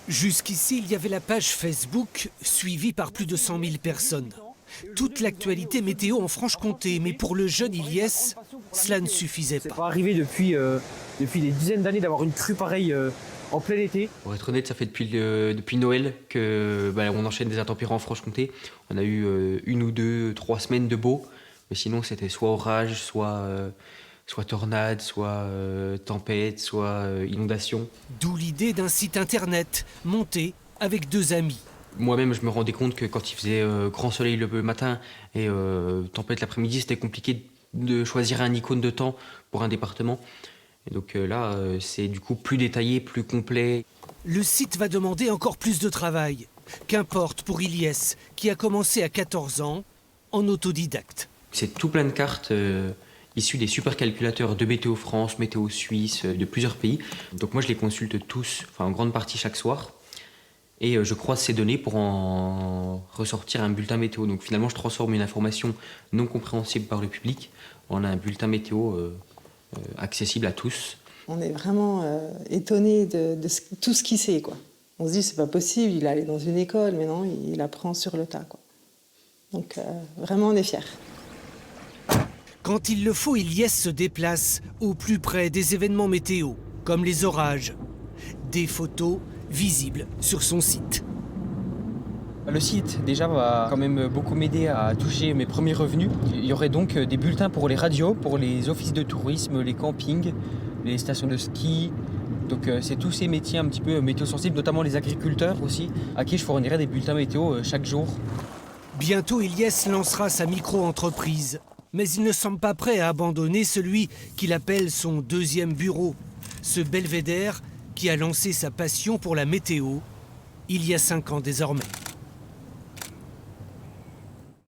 Jusqu'ici, il y avait la page Facebook suivie par plus de 100 000 personnes. Toute l'actualité météo en Franche-Comté, mais pour le jeune Ilyes, cela ne suffisait C'est pas. pas arrivé depuis des dizaines d'années d'avoir une crue pareille en plein été. Pour être honnête, ça fait depuis Noël que on enchaîne des intempéries en Franche-Comté. On a eu 1 ou 2, 3 semaines de beau, mais sinon c'était soit orage, soit tornade, soit tempête, soit inondation. D'où l'idée d'un site internet monté avec 2 amis. Moi-même, je me rendais compte que quand il faisait grand soleil le matin et tempête l'après-midi, c'était compliqué de choisir un icône de temps pour un département. Et donc là, c'est du coup plus détaillé, plus complet. Le site va demander encore plus de travail. Qu'importe pour Ilyes, qui a commencé à 14 ans en autodidacte. C'est tout plein de cartes issues des supercalculateurs de Météo France, Météo Suisse, de plusieurs pays. Donc moi, je les consulte tous, en grande partie chaque soir. Et je croise ces données pour en ressortir un bulletin météo. Donc finalement, je transforme une information non compréhensible par le public en un bulletin météo accessible à tous. On est vraiment étonnés de tout ce qu'il sait, quoi. On se dit, c'est pas possible, il est allé dans une école, mais non, il apprend sur le tas, quoi. Donc vraiment, on est fiers. Quand il le faut, Ilyes se déplace au plus près des événements météo, comme les orages. Des photos visibles sur son site. Le site, déjà, va quand même beaucoup m'aider à toucher mes premiers revenus. Il y aurait donc des bulletins pour les radios, pour les offices de tourisme, les campings, les stations de ski. Donc c'est tous ces métiers un petit peu météo-sensibles, notamment les agriculteurs aussi, à qui je fournirai des bulletins météo chaque jour. Bientôt, Ilyes lancera sa micro-entreprise. Mais il ne semble pas prêt à abandonner celui qu'il appelle son deuxième bureau. Ce belvédère qui a lancé sa passion pour la météo il y a 5 ans désormais.